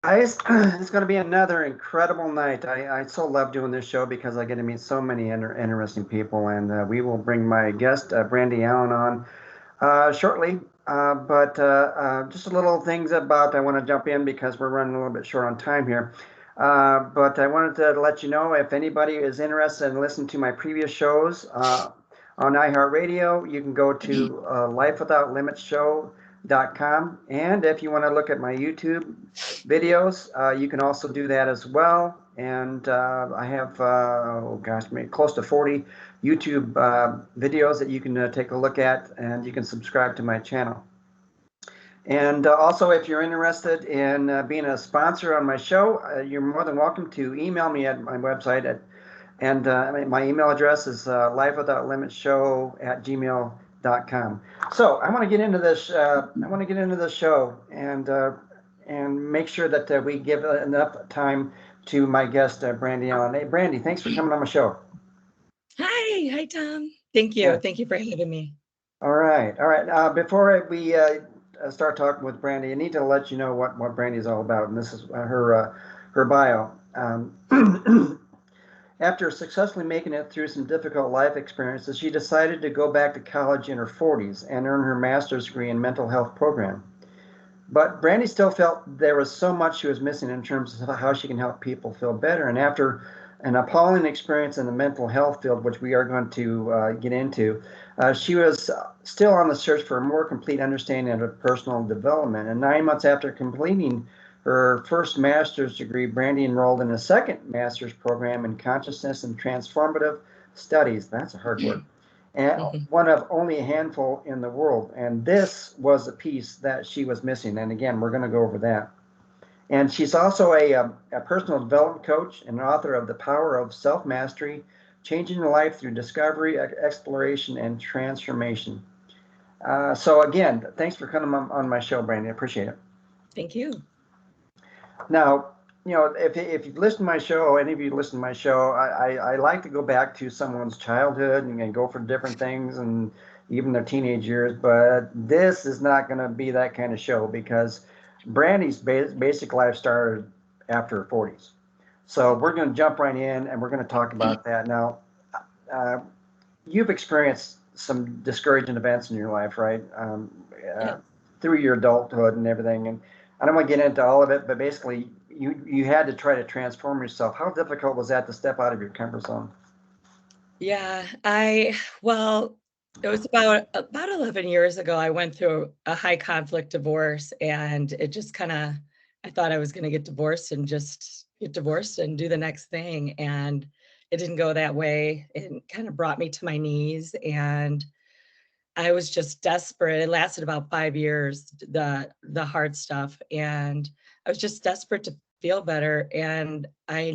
Guys, it's going to be another incredible night. I so love doing this show because I get to meet so many interesting people, and we will bring my guest, Brandie Allen, on shortly. But just a little things about I want to jump in because we're running a little bit short on time here. But I wanted to let you know if anybody is interested in listening to my previous shows on iHeartRadio, you can go to lifewithoutlimits.show.com. And if you want to look at my YouTube videos, you can also do that as well. And I have, oh gosh, maybe close to 40 YouTube videos that you can take a look at, and you can subscribe to my channel. And also, if you're interested in being a sponsor on my show, you're more than welcome to email me at my website and my email address is lifewithoutlimitshow@gmail.com. So I want to get into this. I want to get into this show and make sure that we give enough time to my guest, Brandie Allen. Hey, Brandie, thanks for coming on my show. Hi, Tom. Thank you. Yeah. Thank you for having me. All right. Before we start talking with Brandie, I need to let you know what Brandie is all about, and this is her bio. After successfully making it through some difficult life experiences, she decided to go back to college in her 40s and earn her master's degree in mental health program. But Brandie still felt there was so much she was missing in terms of how she can help people feel better. And after an appalling experience in the mental health field, which we are going to get into, she was still on the search for a more complete understanding of personal development. And 9 months after completing her first master's degree, Brandie enrolled in a second master's program in consciousness and transformative studies. That's a hard word. And one of only a handful in the world. And this was the piece that she was missing. And again, we're going to go over that. And she's also a personal development coach and author of The Power of Self-Mastery, Changing Your Life Through Discovery, Exploration, and Transformation. So again, thanks for coming on my show, Brandie. I appreciate it. Thank you. Now, if you've listened to my show, any of you listen to my show, I like to go back to someone's childhood and go for different things and even their teenage years. But this is not going to be that kind of show because Brandie's basic life started after her 40s. So we're going to jump right in and we're going to talk about that. Now, uh, you've experienced some discouraging events in your life, right? Yeah. Through your adulthood and everything. And I don't want to get into all of it, but basically, you had to try to transform yourself. How difficult was that to step out of your comfort zone? Yeah. Well, it was about 11 years ago. I went through a high conflict divorce, and it just I thought I was going to get divorced and just get divorced and do the next thing. And it didn't go that way. It kind of brought me to my knees, and I was just desperate. It lasted about 5 years, the hard stuff. And I was just desperate to feel better. And I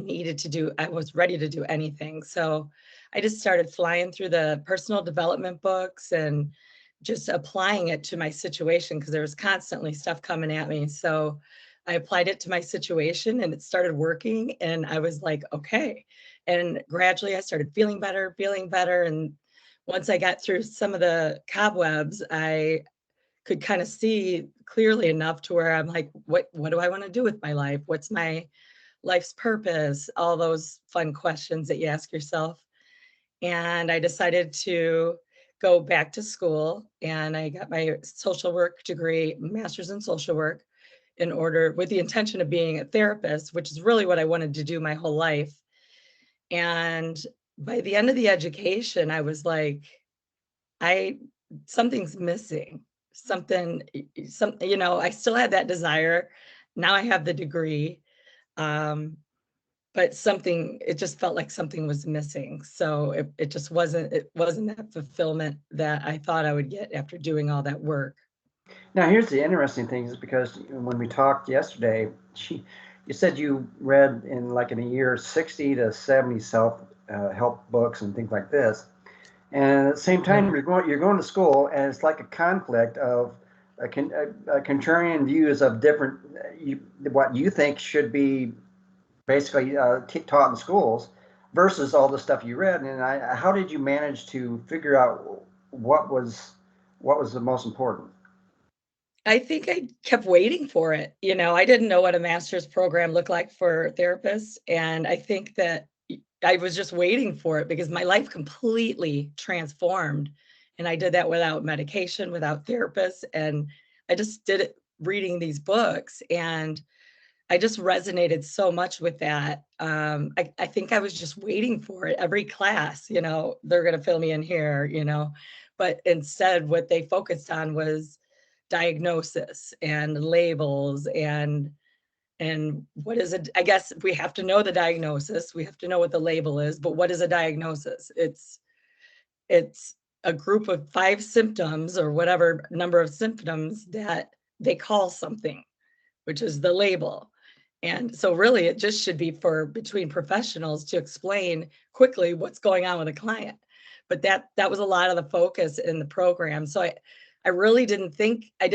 was ready to do anything. So I just started flying through the personal development books and just applying it to my situation because there was constantly stuff coming at me. So I applied it to my situation and it started working. And I was like, okay. And gradually I started feeling better. And once I got through some of the cobwebs, I could kind of see clearly enough to where I'm like, what do I want to do with my life? What's my life's purpose? All those fun questions that you ask yourself. And I decided to go back to school and I got my social work degree, master's in social work, in order with the intention of being a therapist, which is really what I wanted to do my whole life. And by the end of the education, I was like, I something's missing. I still had that desire. Now I have the degree. Um, but it just felt like something was missing. So it wasn't that fulfillment that I thought I would get after doing all that work. Now, here's the interesting thing is because when we talked yesterday, you said you read in a year 60 to 70 self help books and things like this. And at the same time, Yeah. you're going to school, and it's like a conflict of contrarian views of different what you think should be basically taught in schools versus all the stuff you read. And how did you manage to figure out what was the most important? I think I kept waiting for it. I didn't know what a master's program looked like for therapists, and I think that I was just waiting for it because my life completely transformed, and I did that without medication, without therapists, and I just did it reading these books, and I just resonated so much with that. I think I was just waiting for it. Every class, they're gonna fill me in here, but instead what they focused on was diagnosis and labels and what is it? I guess we have to know the diagnosis, we have to know what the label is, but what is a diagnosis? It's a group of 5 symptoms or whatever number of symptoms that they call something, which is the label. And so really it just should be for between professionals to explain quickly what's going on with a client. But that was a lot of the focus in the program. So I really didn't think I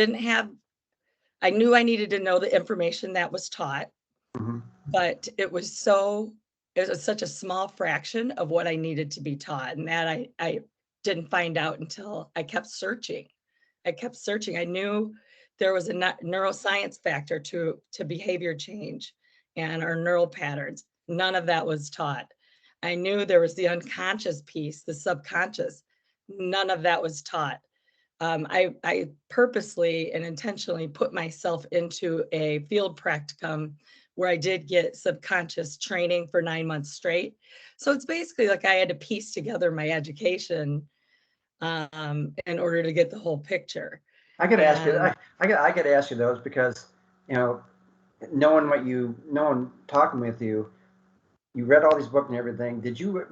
knew I needed to know the information that was taught, Mhm. but it was such a small fraction of what I needed to be taught. And that I didn't find out until I kept searching. I kept searching. I knew there was a neuroscience factor to behavior change and our neural patterns. None of that was taught. I knew there was the unconscious piece, the subconscious. None of that was taught. I purposely and intentionally put myself into a field practicum where I did get subconscious training for 9 months straight. So it's basically like I had to piece together my education in order to get the whole picture. I got to ask you. And I got to ask you those because you know, knowing talking with you, you read all these books and everything.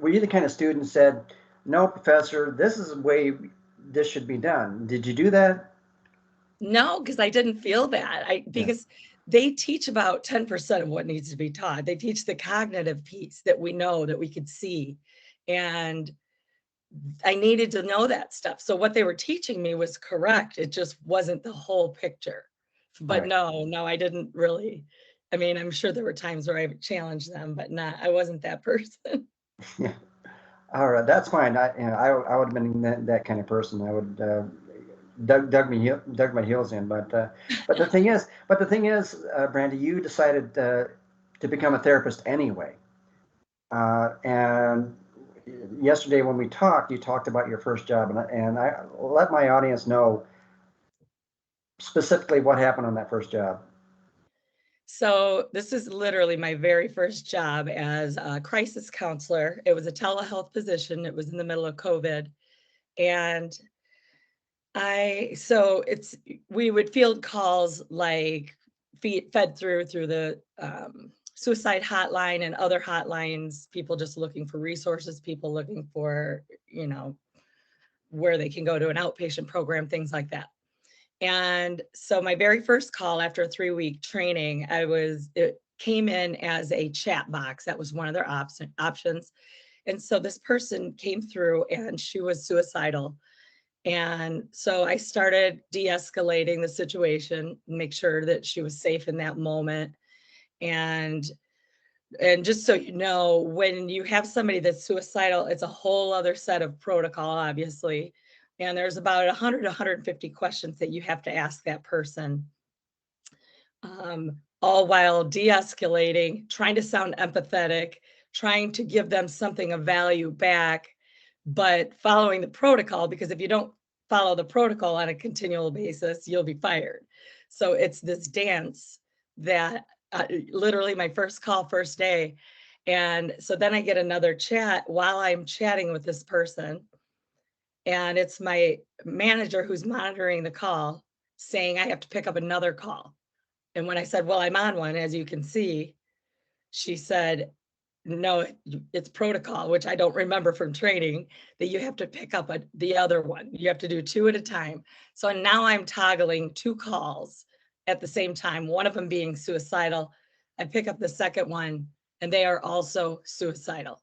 Were you the kind of student who said, "No, professor, this is the way this should be done"? Did you do that? no, because I didn't feel that. Yeah. Because they teach about 10% of what needs to be taught. They teach the cognitive piece that we know that we could see. And I needed to know that stuff. So what they were teaching me was correct. It just wasn't the whole picture. All But right. no, I didn't really. I mean, I'm sure there were times where I challenged them, but I wasn't that person. Yeah. All right. That's fine. I would have been that kind of person. I would dug my heels in. But the thing is, Brandy, you decided to become a therapist anyway. And yesterday when we talked, you talked about your first job, and I let my audience know specifically what happened on that first job. So this is literally my very first job as a crisis counselor. It was a telehealth position. It was in the middle of COVID. And so we would field calls like fed through the suicide hotline and other hotlines, people just looking for resources, people looking for, where they can go to an outpatient program, things like that. And so my very first call after a 3-week training, it came in as a chat box. That was one of their options. And so this person came through and she was suicidal. And so I started de-escalating the situation, make sure that she was safe in that moment. And and just so you know, when you have somebody that's suicidal, it's a whole other set of protocol, obviously. And there's about 100 to 150 questions that you have to ask that person, all while de-escalating, trying to sound empathetic, trying to give them something of value back, but following the protocol, because if you don't follow the protocol on a continual basis, you'll be fired. So it's this dance that literally my first call, first day. And so then I get another chat while I'm chatting with this person. And it's my manager who's monitoring the call saying I have to pick up another call. And when I said, well, I'm on one, as you can see, she said, no, it's protocol, which I don't remember from training, that you have to pick up the other one. You have to do 2 at a time. So now I'm toggling 2 calls at the same time, one of them being suicidal. I pick up the second one and they are also suicidal.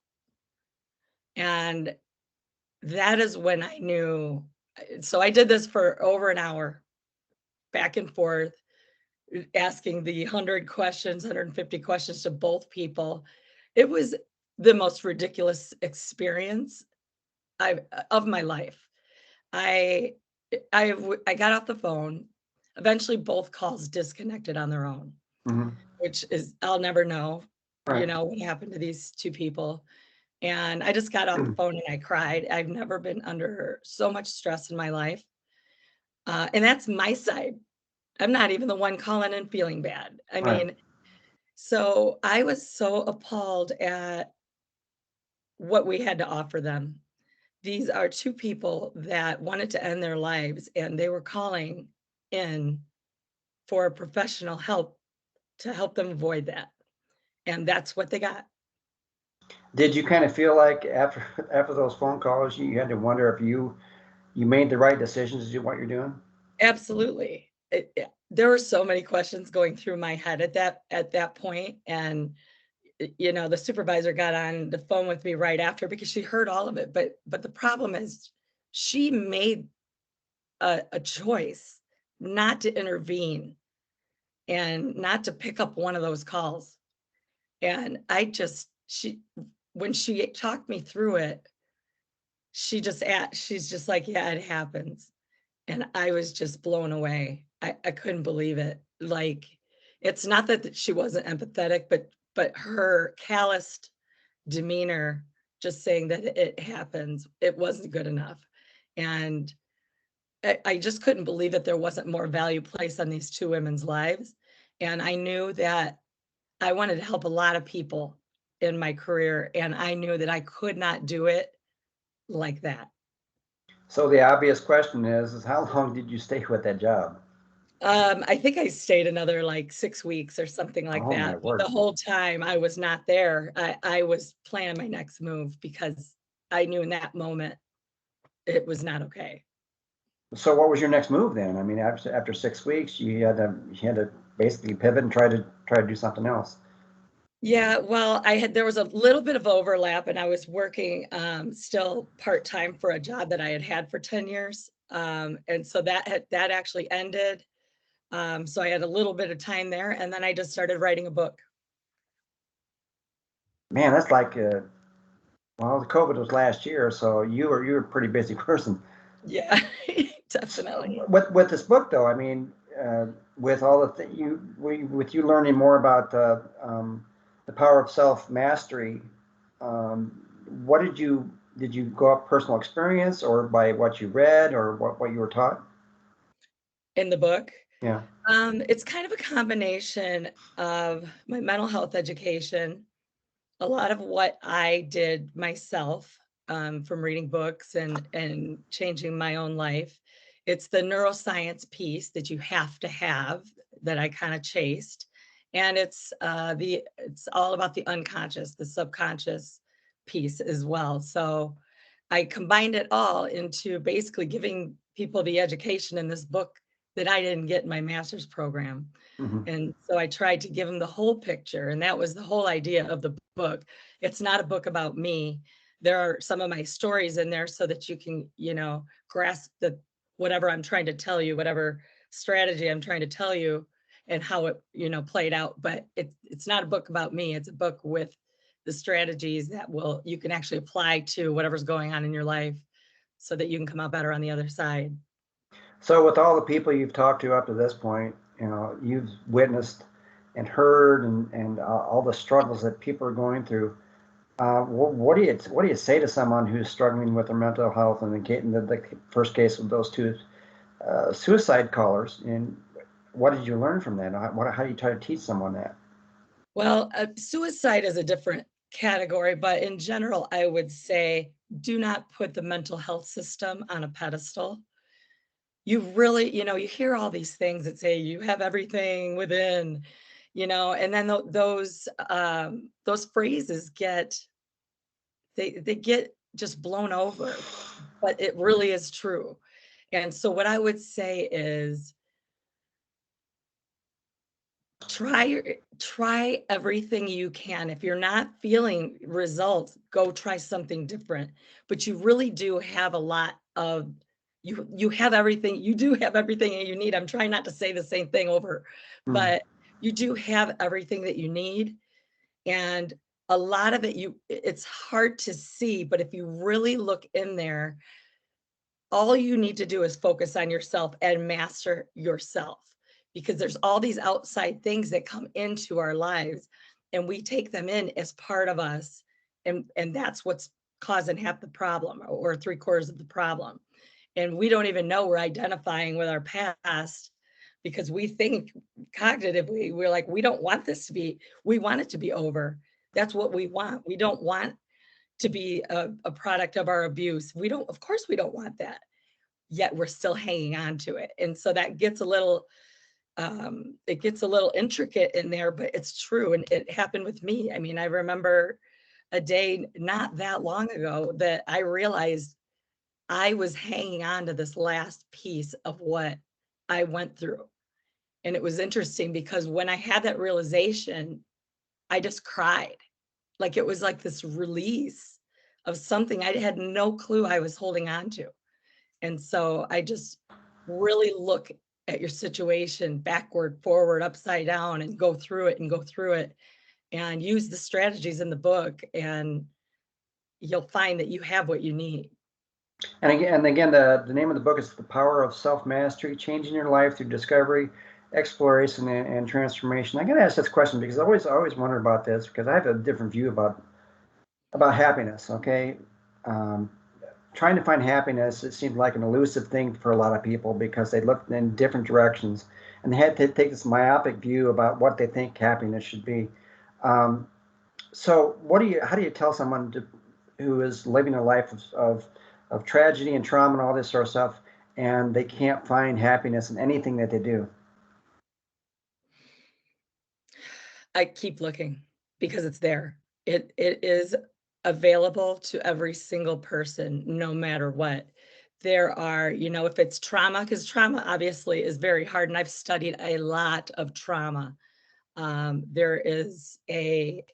And that is when I knew. So I did this for over an hour, back and forth, asking the 100 questions, 150 questions to both people. It was the most ridiculous experience of my life. I I got off the phone. eventually both calls disconnected on their own, Mhm. which is, I'll never know, Right. what happened to these two people. And I just got off the phone and I cried. I've never been under so much stress in my life. And that's my side. I'm not even the one calling and feeling bad. I Right. mean, so I was so appalled at what we had to offer them. These are two people that wanted to end their lives, and they were calling in for professional help to help them avoid that. And that's what they got. Did you kind of feel like after after those phone calls, you had to wonder if you made the right decisions to do what you're doing? Absolutely. There were so many questions going through my head at that point, and the supervisor got on the phone with me right after because she heard all of it. But the problem is, she made a choice not to intervene and not to pick up one of those calls. And she when she talked me through it, she's just like, yeah, it happens. And I was just blown away. I couldn't believe it. Like, it's not that she wasn't empathetic, but her calloused demeanor, just saying that it happens, it wasn't good enough. And I just couldn't believe that there wasn't more value placed on these two women's lives. And I knew that I wanted to help a lot of people in my career, and I knew that I could not do it like that. So the obvious question is how long did you stay with that job? I think I stayed another like 6 weeks or something like Oh that. my But the word. whole time I was not there. I was planning my next move because I knew in that moment it was not okay. So what was your next move then? I mean, after 6 weeks, you had to basically pivot and try to do something else. Yeah, well, there was a little bit of overlap, and I was working still part-time for a job that I had had for 10 years. And so that actually ended. So I had a little bit of time there, and then I just started writing a book. Man, that's like well, the COVID was last year, so you were a pretty busy person. Yeah, So, definitely. with this book though, I mean, with all the with you learning more about the power of self mastery, what did you go up personal experience or by what you read or what you were taught? In the book. Yeah. It's kind of a combination of my mental health education, a lot of what I did myself, from reading books and changing my own life. It's the neuroscience piece that you have to have that I kind of chased, and it's all about the unconscious, the subconscious piece as well. So I combined it all into basically giving people the education in this book that I didn't get in my master's program. Hmm. And so I tried to give them the whole picture, and that was the whole idea of the book. It's not a book about me. There are some of my stories in there so that you can, grasp the whatever I'm trying to tell you, whatever strategy I'm trying to tell you and how it, played out. But it's not a book about me. It's a book with the strategies that you can actually apply to whatever's going on in your life so that you can come out better on the other side. So with all the people you've talked to up to this point, you've witnessed and heard and all the struggles that people are going through. What do you say to someone who's struggling with their mental health and the first case of those two suicide callers? And what did you learn from that? How do you try to teach someone that? Well, suicide is a different category, but in general, I would say do not put the mental health system on a pedestal. You really, you hear all these things that say you have everything within, and then those phrases they get just blown over, but it really is true. And so what I would say is try everything you can. If you're not feeling results, go try something different. But you really do have a lot of you have everything. You do have everything that you need. I'm trying not to say the same thing over, Hmm. but you do have everything that you need. And a lot of it's hard to see, but if you really look in there, all you need to do is focus on yourself and master yourself, because there's all these outside things that come into our lives and we take them in as part of us, and that's what's causing half the problem or three-quarters of the problem. And we don't even know we're identifying with our past because we think cognitively, we're like, we don't want this to be, we want it to be over. That's what we want. We don't want to be a product of our abuse. We don't, of course, we don't want that. Yet we're still hanging on to it. And so that gets a little, it gets a little intricate in there, but it's true. And it happened with me. I mean, I remember a day not that long ago that I realized I was hanging on to this last piece of what I went through. And it was interesting because when I had that realization, I just cried. Like it was like this release of something I had no clue I was holding on to. And so I just really look at your situation backward, forward, upside down, and go through it and go through it and use the strategies in the book, and you'll find that you have what you need. And again, the name of the book is The Power of Self-Mastery, Changing Your Life Through Discovery, Exploration, and Transformation. I got to ask this question because I always wonder about this, because I have a different view about happiness, okay? Trying to find happiness, it seems like an elusive thing for a lot of people because they look in different directions and they had to take this myopic view about what they think happiness should be. So how do you tell someone who is living a life of tragedy and trauma and all this sort of stuff, and they can't find happiness in anything that they do? I keep looking because it's there. It is available to every single person, no matter what. There are, if it's trauma, because trauma obviously is very hard, and I've studied a lot of trauma. There is a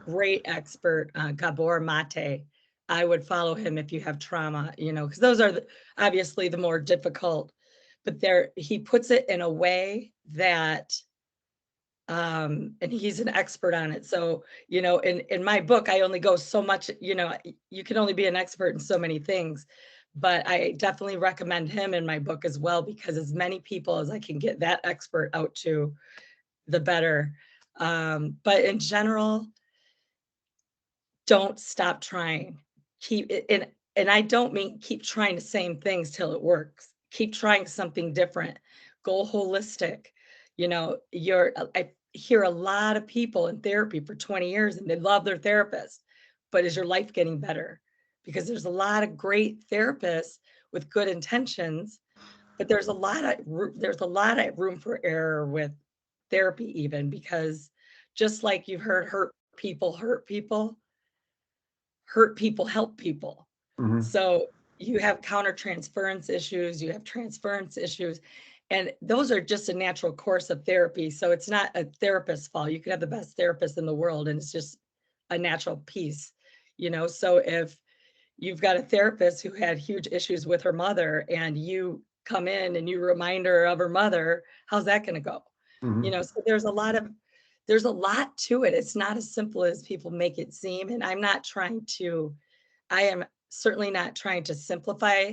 great expert, Gabor Mate. I would follow him if you have trauma, because those are obviously the more difficult. But he puts it in a way that, and he's an expert on it. So, in my book, I only go so much, you can only be an expert in so many things, but I definitely recommend him in my book as well, because as many people as I can get that expert out to, the better. But in general, don't stop trying. Keep it, and I don't mean keep trying the same things till it works. Keep trying something different. Go holistic. I hear a lot of people in therapy for 20 years and they love their therapist, but is your life getting better? Because there's a lot of great therapists with good intentions, but there's a lot of room for error with therapy, even because just like you've heard hurt people, hurt people help people. Mm-hmm. So you have countertransference issues, you have transference issues, and those are just a natural course of therapy. So it's not a therapist's fault. You could have the best therapist in the world, and it's just a natural piece. So if you've got a therapist who had huge issues with her mother and you come in and you remind her of her mother, how's that going to go? Mm-hmm. So there's a lot to it. It's not as simple as people make it seem. And I am certainly not trying to simplify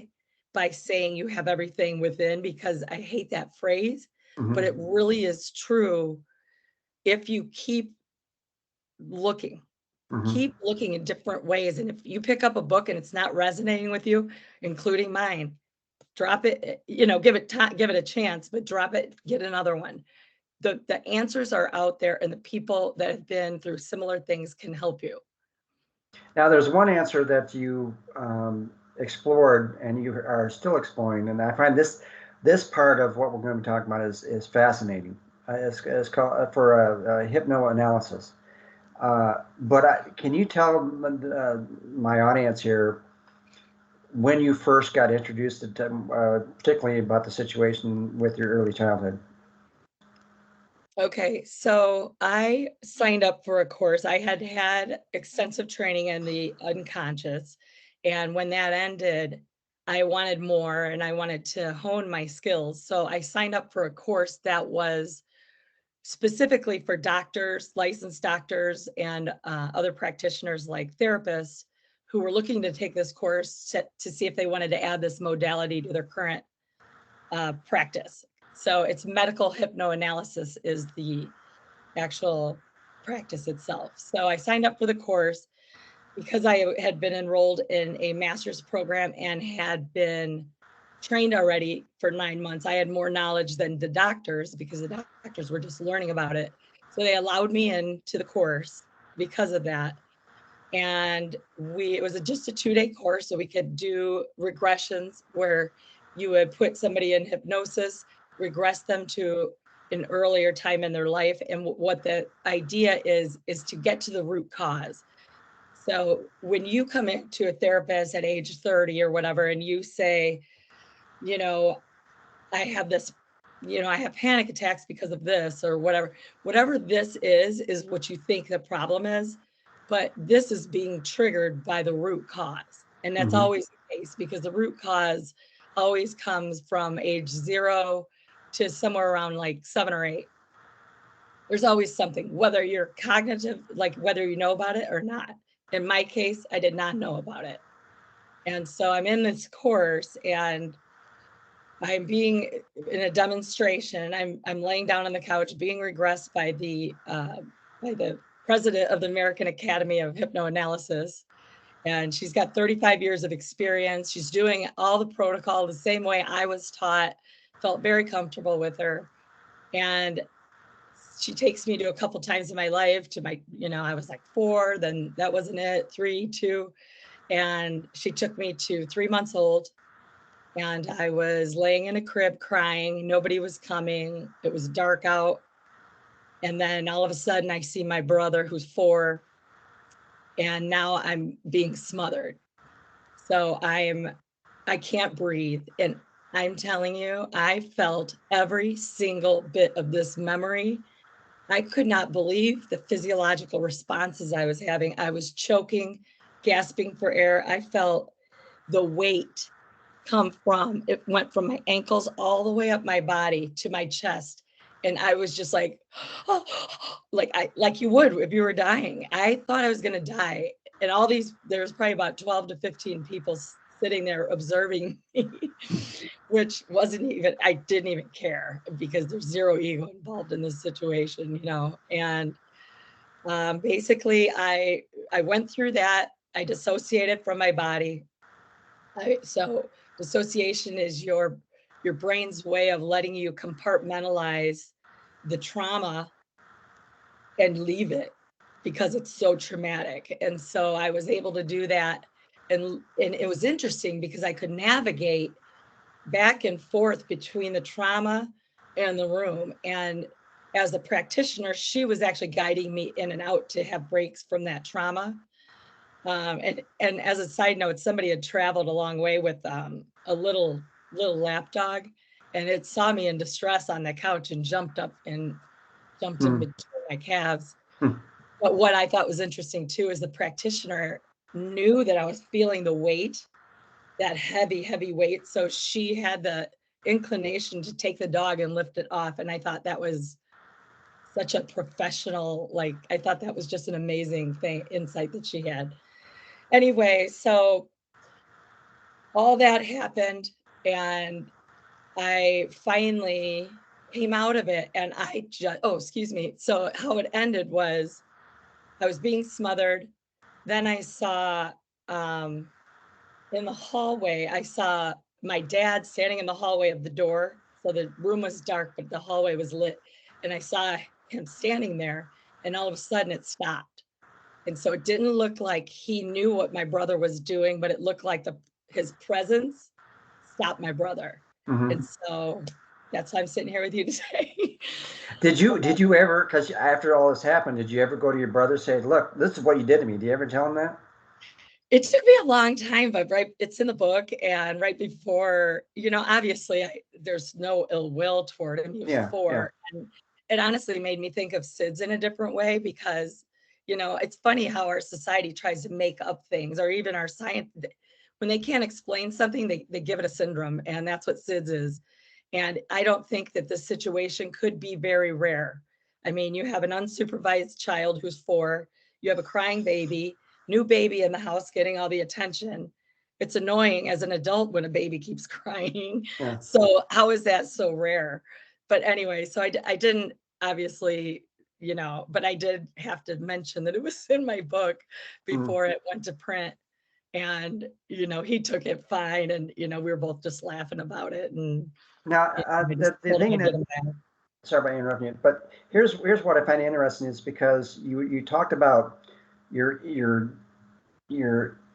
by saying you have everything within, because I hate that phrase, but Mm-hmm. it really is true. If you looking, Mm-hmm. keep looking in different ways. And if you pick up a book and it's not resonating with you, including mine, drop it, give it time, give it a chance, but drop it, get another one. The answers are out there, and the people that have been through similar things can help you. Now, there's one answer that you explored and you are still exploring, and I find this part of what we're going to be talking about is fascinating. It's called for hypnoanalysis. Can you tell my audience here when you first got introduced to, particularly about the situation with your early childhood? Okay, so I signed up for a course. I had had extensive training in the unconscious, and when that ended, I wanted more and I wanted to hone my skills. So I signed up for a course that was specifically for doctors, licensed doctors, and other practitioners like therapists who were looking to take this course to see if they wanted to add this modality to their current practice. So it's medical hypnoanalysis is the actual practice itself. So I signed up for the course because I had been enrolled in a master's program and had been trained already for 9 months. I had more knowledge than the doctors because the doctors were just learning about it. So they allowed me into the course because of that. And it was just a 2-day course, so we could do regressions where you would put somebody in hypnosis, regress them to an earlier time in their life. And what the idea is to get to the root cause. So when you come into a therapist at age 30 or whatever, and you say, you know, I have this, I have panic attacks because of this or whatever this is what you think the problem is. But this is being triggered by the root cause. And that's always the case because the root cause always comes from age 0 to somewhere around like 7 or 8. There's always something, whether you're cognitive, like whether you know about it or not. In my case, I did not know about it. And so I'm in this course and I'm being in a demonstration. I'm laying down on the couch being regressed by the president of the American Academy of Hypnoanalysis. And she's got 35 years of experience. She's doing all the protocol the same way I was taught, felt very comfortable with her. And she takes me to a couple times in my life to my, I was like 4, then that wasn't it, 3, 2. And she took me to 3 months old. And I was laying in a crib crying. Nobody was coming. It was dark out. And then all of a sudden I see my brother who's 4. And now I'm being smothered. So I can't breathe. And I'm telling you, I felt every single bit of this memory. I could not believe the physiological responses I was having. I was choking, gasping for air. I felt the weight it went from my ankles all the way up my body to my chest. And I was just like, oh, like you would if you were dying. I thought I was going to die. And there was probably about 12 to 15 people sitting there observing me, which I didn't even care because there's zero ego involved in this situation, And basically I went through that. I dissociated from my body. So dissociation is your brain's way of letting you compartmentalize the trauma and leave it because it's so traumatic. And so I was able to do that. And it was interesting because I could navigate back and forth between the trauma and the room. And as a practitioner, she was actually guiding me in and out to have breaks from that trauma. And as a side note, somebody had traveled a long way with a little lap dog, and it saw me in distress on the couch and jumped up and jumped in between my calves. But what I thought was interesting too is the practitioner knew that I was feeling the weight, that heavy, heavy weight. So she had the inclination to take the dog and lift it off. And I thought that was such a professional, I thought that was just an amazing insight that she had. Anyway, so all that happened and I finally came out of it and excuse me. So how it ended was I was being smothered. Then I saw in the hallway, I saw my dad standing in the hallway of the door. So the room was dark, but the hallway was lit. And I saw him standing there and all of a sudden it stopped. And so it didn't look like he knew what my brother was doing, but it looked like his presence stopped my brother. And so that's why I'm sitting here with you today. Did you ever, because after all this happened, did you ever go to your brother and say, look, this is what you did to me? Did you ever tell him that? It took me a long time, but it's in the book. And right before, obviously there's no ill will toward him. He was 4. Yeah. And it honestly made me think of SIDS in a different way because, it's funny how our society tries to make up things, or even our science, when they can't explain something, they give it a syndrome. And that's what SIDS is. And I don't think that this situation could be very rare. I mean, you have an unsupervised child who's 4, you have a crying baby, new baby in the house getting all the attention. It's annoying as an adult when a baby keeps crying. Yeah. So how is that so rare? But anyway, so I didn't obviously, but I did have to mention that it was in my book Mm. before it went to print. And, he took it fine. And, we were both just laughing about it. And Now, I just the told him thing I'd get that, him back. sorry about interrupting you, but here's what I find interesting is because you talked about you're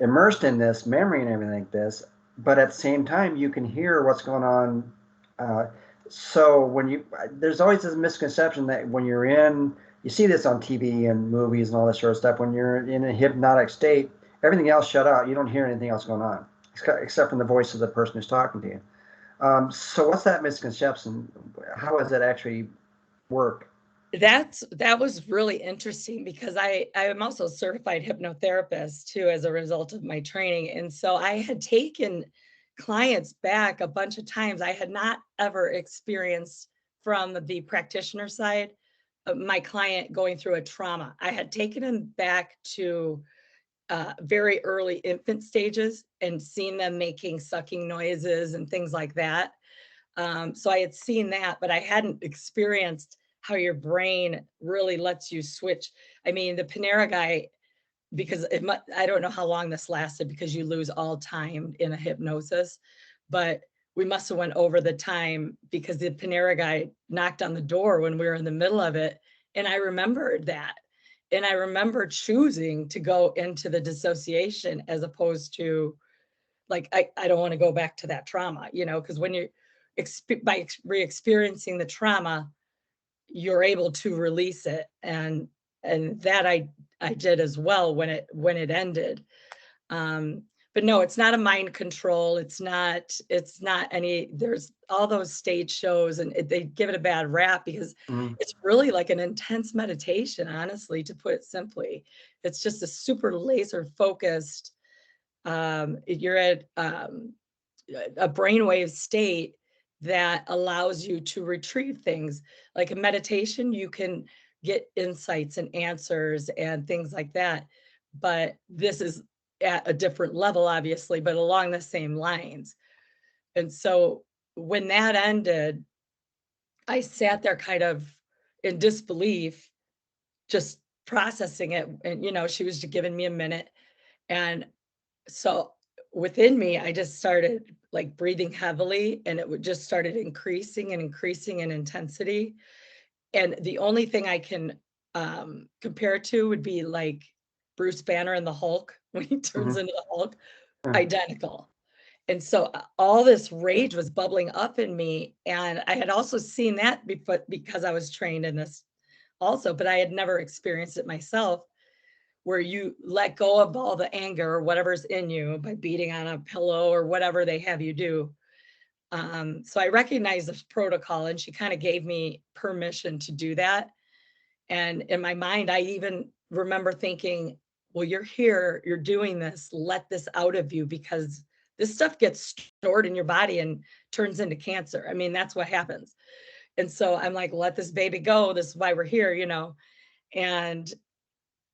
immersed in this memory and everything like this, but at the same time you can hear what's going on. So there's always this misconception that when you're you see this on TV and movies and all this sort of stuff, when you're in a hypnotic state, everything else shut out. You don't hear anything else going on, except from the voice of the person who's talking to you. So what's that misconception? How does it actually work? That was really interesting because I am also a certified hypnotherapist too as a result of my training. And so I had taken clients back a bunch of times. I had not ever experienced from the practitioner side my client going through a trauma. I had taken him back to very early infant stages and seen them making sucking noises and things like that. So I had seen that, but I hadn't experienced how your brain really lets you switch. I mean, the Panera guy, because I don't know how long this lasted because you lose all time in a hypnosis, but we must have went over the time because the Panera guy knocked on the door when we were in the middle of it. And I remembered that. And I remember choosing to go into the dissociation as opposed to like, I don't want to go back to that trauma, because when you by re-experiencing the trauma, you're able to release it. And that I did as well when it ended. But no, it's not a mind control. It's not any, there's all those stage shows and they give it a bad rap because Mm. it's really like an intense meditation, honestly, to put it simply. It's just a super laser focused, you're at a brainwave state that allows you to retrieve things. Like in meditation, you can get insights and answers and things like that. But this is at a different level, obviously, but along the same lines. And so when that ended, I sat there kind of in disbelief, just processing it. And, she was just giving me a minute. And so within me, I just started like breathing heavily and it would just started increasing and increasing in intensity. And the only thing I can compare it to would be like Bruce Banner and the Hulk when he turns Mm-hmm. into the Hulk, Yeah. identical. And so all this rage was bubbling up in me. And I had also seen that because I was trained in this also, but I had never experienced it myself where you let go of all the anger or whatever's in you by beating on a pillow or whatever they have you do. So I recognized this protocol and she kind of gave me permission to do that. And in my mind, I even remember thinking, well, you're here, you're doing this, let this out of you because this stuff gets stored in your body and turns into cancer. I mean, that's what happens. And so I'm like, let this baby go. This is why we're here, And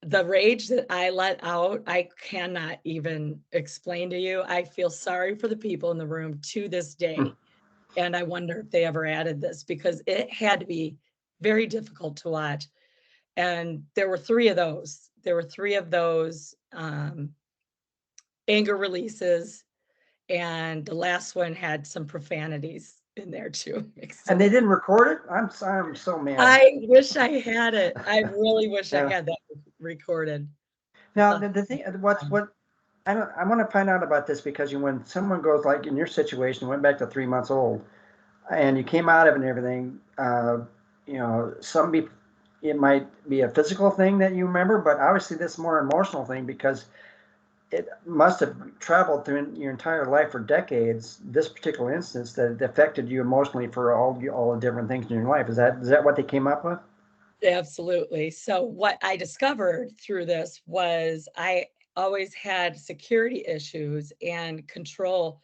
the rage that I let out, I cannot even explain to you. I feel sorry for the people in the room to this day. And I wonder if they ever added this because it had to be very difficult to watch. And there were three of those. There were three of those anger releases. And the last one had some profanities in there too. And they didn't record it? I'm so mad. I wish I had it. I really wish I Yeah. had that recorded. Now the thing, what I want to find out about this because when someone goes like in your situation, went back to 3 months old, and you came out of it and everything, it might be a physical thing that you remember, but obviously this is more emotional thing because it must have traveled through your entire life for decades. This particular instance that it affected you emotionally for all the different things in your life. Is that what they came up with? Absolutely. So what I discovered through this was I always had security issues and control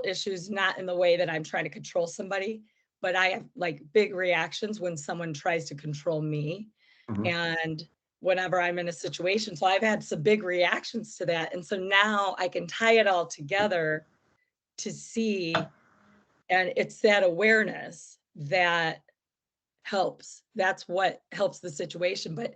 issues, not in the way that I'm trying to control somebody, but I have like big reactions when someone tries to control me. Mm-hmm. And whenever I'm in a situation. So I've had some big reactions to that. And so now I can tie it all together to see, and it's that awareness that helps. That's what helps the situation. But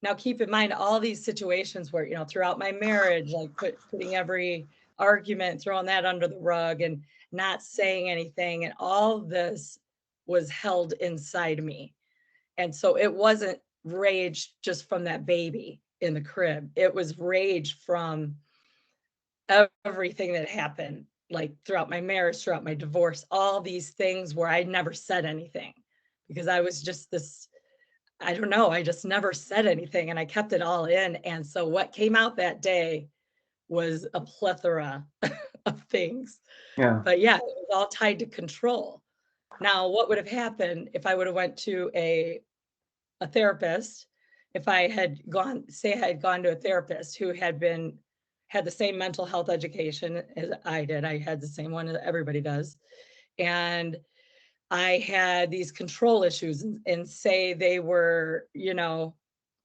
now keep in mind all these situations where, throughout my marriage, like putting every argument, throwing that under the rug and not saying anything. And all this was held inside me. And so it wasn't rage just from that baby in the crib. It was rage from everything that happened, like throughout my marriage, throughout my divorce, all these things where I never said anything because I was just this, I don't know, I just never said anything and I kept it all in. And so what came out that day was a plethora of things. Yeah. But yeah, it was all tied to control. Now, what would have happened if I would have went to a therapist, if I had gone, say I had gone to a therapist who had the same mental health education as I did. I had the same one that everybody does. And I had these control issues and say they were,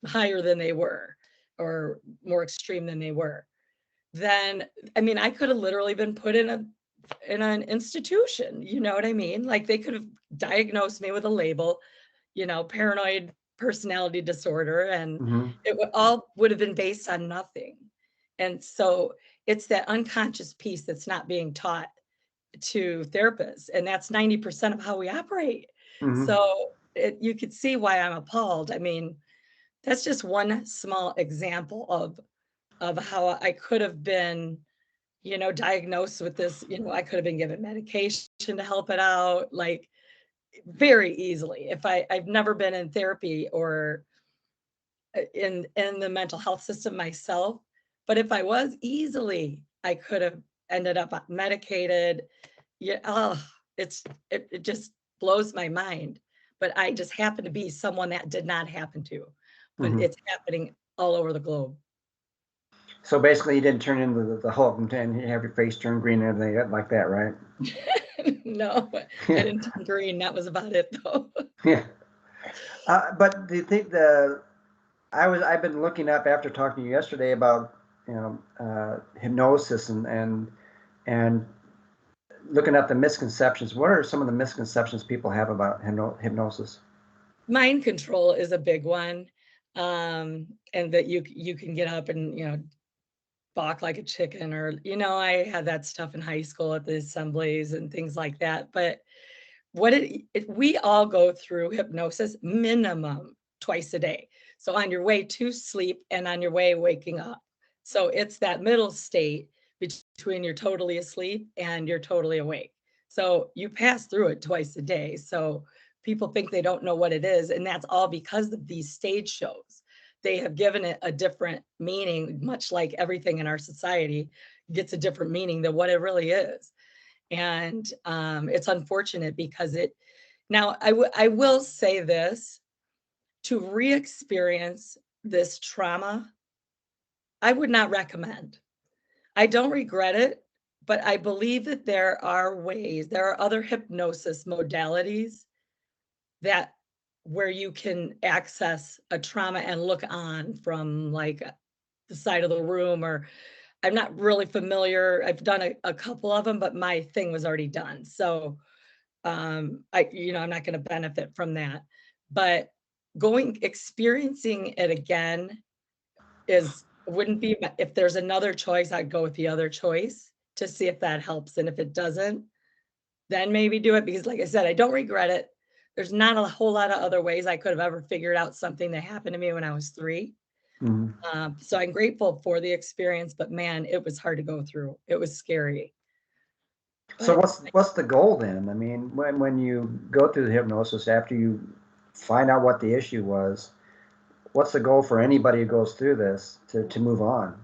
higher than they were or more extreme than they were. Then, I mean, I could have literally been put in an institution, you know what I mean? Like they could have diagnosed me with a label, paranoid personality disorder, and Hmm. it all would have been based on nothing. And so it's that unconscious piece that's not being taught to therapists, and that's 90% of how we operate. Hmm. So you could see why I'm appalled. I mean, that's just one small example of how I could have been, diagnosed with this. I could have been given medication to help it out, like very easily. If I've never been in therapy or in the mental health system myself, but if I was, easily I could have ended up medicated. Yeah, oh, it just blows my mind. But I just happen to be someone that did not happen to, but Hmm. it's happening all over the globe. So basically, you didn't turn into the Hulk and have your face turn green and everything like that, right? No, I Yeah. didn't turn green. That was about it though. Yeah. But do you think I've been looking up after talking to you yesterday about hypnosis and looking at the misconceptions. What are some of the misconceptions people have about hypnosis? Mind control is a big one. And that you can get up and, balk like a chicken, or, I had that stuff in high school at the assemblies and things like that. But we all go through hypnosis minimum twice a day. So on your way to sleep and on your way waking up. So it's that middle state between you're totally asleep and you're totally awake. So you pass through it twice a day. So people think they don't know what it is. And that's all because of these stage shows. They have given it a different meaning, much like everything in our society gets a different meaning than what it really is. And it's unfortunate because now I will say this, to re-experience this trauma, I would not recommend. I don't regret it, but I believe that there are other hypnosis modalities that where you can access a trauma and look on from like the side of the room, or I'm not really familiar. I've done a couple of them, but my thing was already done. So I'm not going to benefit from that. But experiencing it again wouldn't be if there's another choice, I'd go with the other choice to see if that helps. And if it doesn't, then maybe do it, because like I said, I don't regret it. There's not a whole lot of other ways I could have ever figured out something that happened to me when I was 3. Mhm. So I'm grateful for the experience, but man, it was hard to go through. It was scary. So But what's the goal then? I mean, when you go through the hypnosis after you find out what the issue was, what's the goal for anybody who goes through this to move on?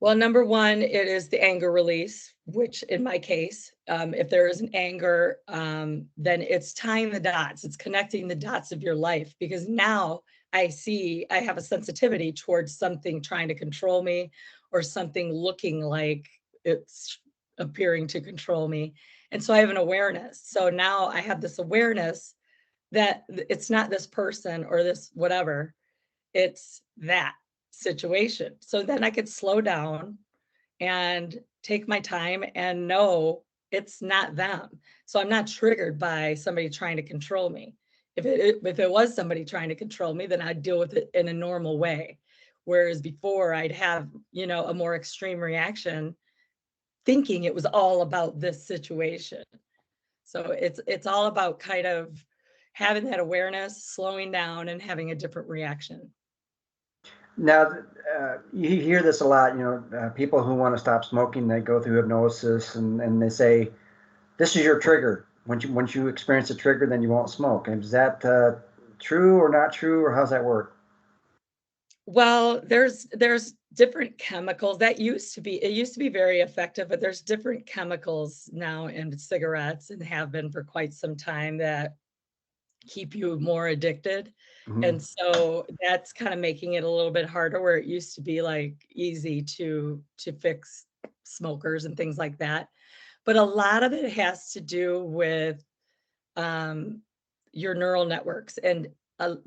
well, number one, it is the anger release, which in my case, if there is an anger, then it's tying the dots. It's connecting the dots of your life, because now I have a sensitivity towards something trying to control me, or something looking like it's appearing to control me. And so I have an awareness. So now I have this awareness that it's not this person or this whatever. it's that situation. So then I could slow down and take my time and know it's not them. So I'm not triggered by somebody trying to control me. If it was somebody trying to control me, then I'd deal with it in a normal way. Whereas before I'd have, a more extreme reaction thinking it was all about this situation. So it's all about kind of having that awareness, slowing down and having a different reaction. Now, you hear this a lot, people who want to stop smoking, they go through hypnosis and they say, this is your trigger. Once you experience a trigger, then you won't smoke. And is that true or not true, or how's that work? Well, there's different chemicals that it used to be very effective, but there's different chemicals now in cigarettes and have been for quite some time that keep you more addicted. Hmm. And so that's kind of making it a little bit harder where it used to be like easy to fix smokers and things like that. But a lot of it has to do with um, your neural networks and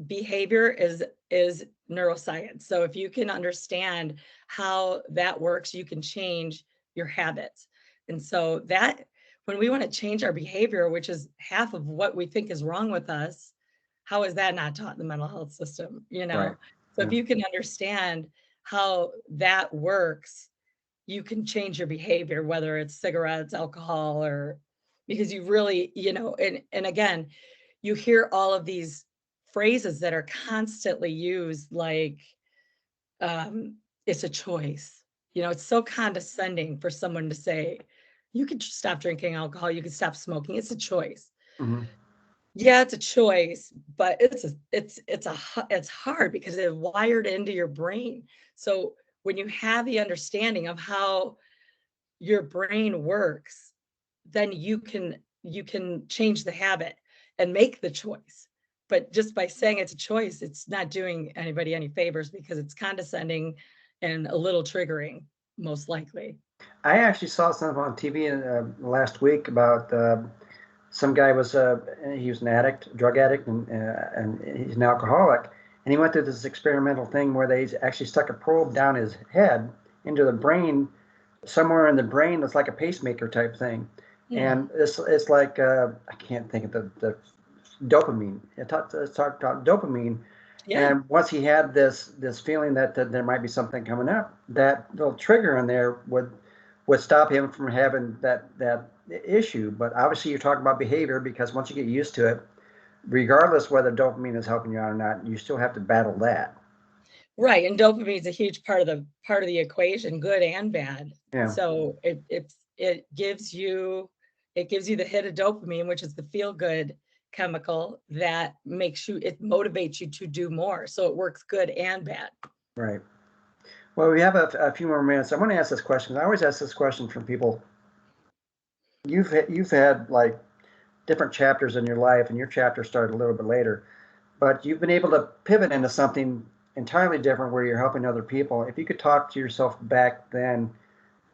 behavior is neuroscience. So if you can understand how that works, you can change your habits. And so that when we want to change our behavior, which is half of what we think is wrong with us, how is that not taught in the mental health system? Right. So if Yeah. you can understand how that works, you can change your behavior, whether it's cigarettes, alcohol, or because you really, and again, you hear all of these phrases that are constantly used like, it's a choice. It's so condescending for someone to say, you could just stop drinking alcohol, you could stop smoking. It's a choice. Hmm. Yeah, it's a choice, but it's hard because it's wired into your brain. So when you have the understanding of how your brain works, then you can change the habit and make the choice. But just by saying it's a choice, it's not doing anybody any favors because it's condescending and a little triggering, most likely. I actually saw something on TV last week about some guy he was an addict, drug addict, and he's an alcoholic. And he went through this experimental thing where they actually stuck a probe down his head into the brain, somewhere in the brain that's like a pacemaker type thing. Hmm. And it's like I can't think of the dopamine. It talked about dopamine. Yeah. And once he had this feeling that there might be something coming up, that little trigger in there would stop him from having that issue. But obviously, you're talking about behavior because once you get used to it, regardless whether dopamine is helping you out or not, you still have to battle that. Right, and dopamine is a huge part of the equation, good and bad. Yeah, So it gives you the hit of dopamine, which is the feel good chemical that it motivates you to do more. So it works good and bad. right. Well, we have a few more minutes. I want to ask this question. I always ask this question from people. You've had like different chapters in your life, and your chapter started a little bit later, but you've been able to pivot into something entirely different where you're helping other people. If you could talk to yourself back then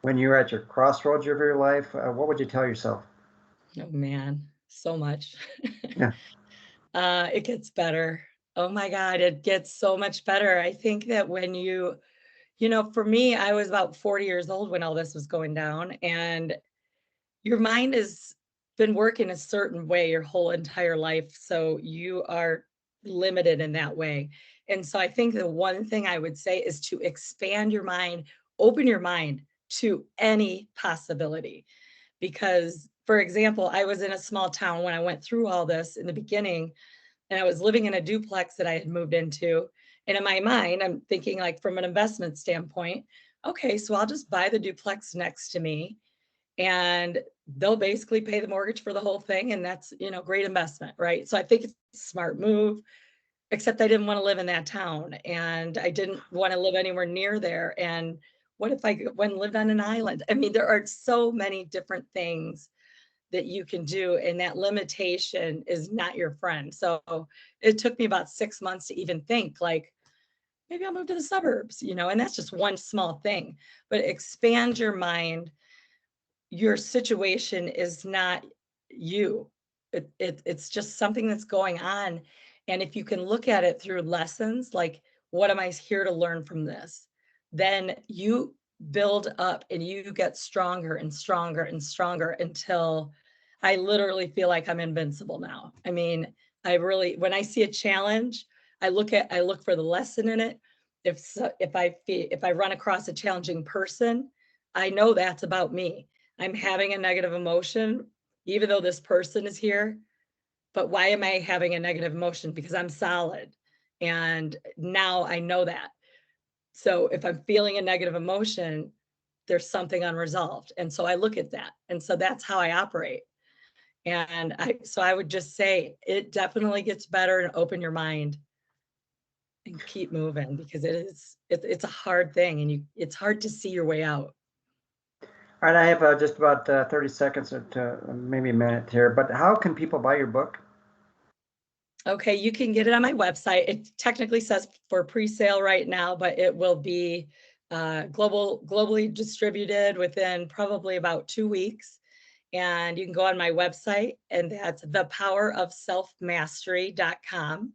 when you were at your crossroads of your life, what would you tell yourself? Oh man, so much. Yeah. It gets better. Oh my God, it gets so much better. I think that for me, I was about 40 years old when all this was going down, and your mind has been working a certain way your whole entire life, so you are limited in that way. And so I think the one thing I would say is to expand your mind, open your mind to any possibility. Because, for example, I was in a small town when I went through all this in the beginning, and I was living in a duplex that I had moved into. And in my mind, I'm thinking, like, from an investment standpoint, okay, so I'll just buy the duplex next to me and they'll basically pay the mortgage for the whole thing, and that's great investment, right? So I think it's a smart move, except I didn't want to live in that town and I didn't want to live anywhere near there. And what if I went and lived on an island? I mean, there are so many different things that you can do, and that limitation is not your friend. So it took me about 6 months to even think, like, maybe I'll move to the suburbs, and that's just one small thing. But expand your mind. Your situation is not you. It's just something that's going on. And if you can look at it through lessons, like, what am I here to learn from this? Then you build up and you get stronger and stronger and stronger until I literally feel like I'm invincible now. I mean, I really, when I see a challenge, I look for the lesson in it. If I run across a challenging person, I know that's about me. I'm having a negative emotion, even though this person is here. But why am I having a negative emotion? Because I'm solid. And now I know that. So if I'm feeling a negative emotion, there's something unresolved. And so I look at that. And so that's how I operate. And so I would just say it definitely gets better, and open your mind and keep moving, because it's a hard thing, and it's hard to see your way out. All right, I have just about 30 seconds to maybe a minute here, but how can people buy your book? Okay, you can get it on my website. It technically says for pre-sale right now, but it will be globally distributed within probably about 2 weeks. And you can go on my website, and that's thepowerofselfmastery.com.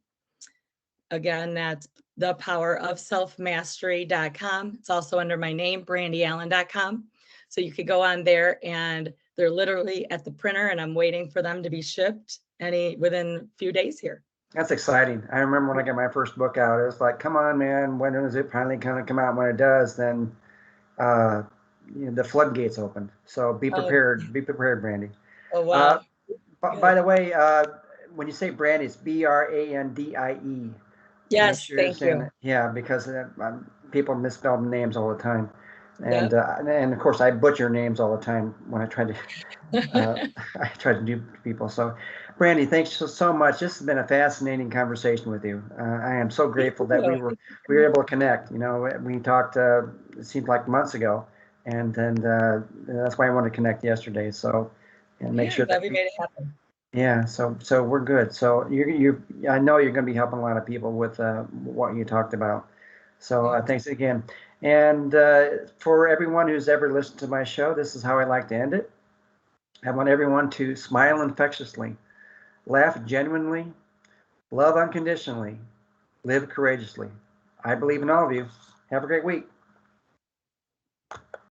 Again, that's thepowerofselfmastery.com. It's also under my name, brandieallen.com. So you could go on there, and they're literally at the printer, and I'm waiting for them to be shipped within a few days here. That's exciting. I remember when I got my first book out, it was like, come on, man, when does it finally kind of come out? When it does, then the floodgates open. So be prepared. Be prepared, Brandie. Oh, wow. By the way, when you say Brandie, it's Brandie. Make Yes, sure you're thank saying you. it. Yeah, because people misspell names all the time. And Yep. and of course, I butcher names all the time when I try to I try to do people. So, Brandie, thanks so much. This has been a fascinating conversation with you. I am so grateful that Thank you we so were much. able to connect. You know, we talked. It seemed like months ago, and that's why I wanted to connect yesterday. So, and make Yeah, sure that glad we made it happen. yeah. So we're good. So you I know you're going to be helping a lot of people with what you talked about. So thanks again. And for everyone who's ever listened to my show, this is how I like to end it. I want everyone to smile infectiously, laugh genuinely, love unconditionally, live courageously. I believe in all of you. Have a great week.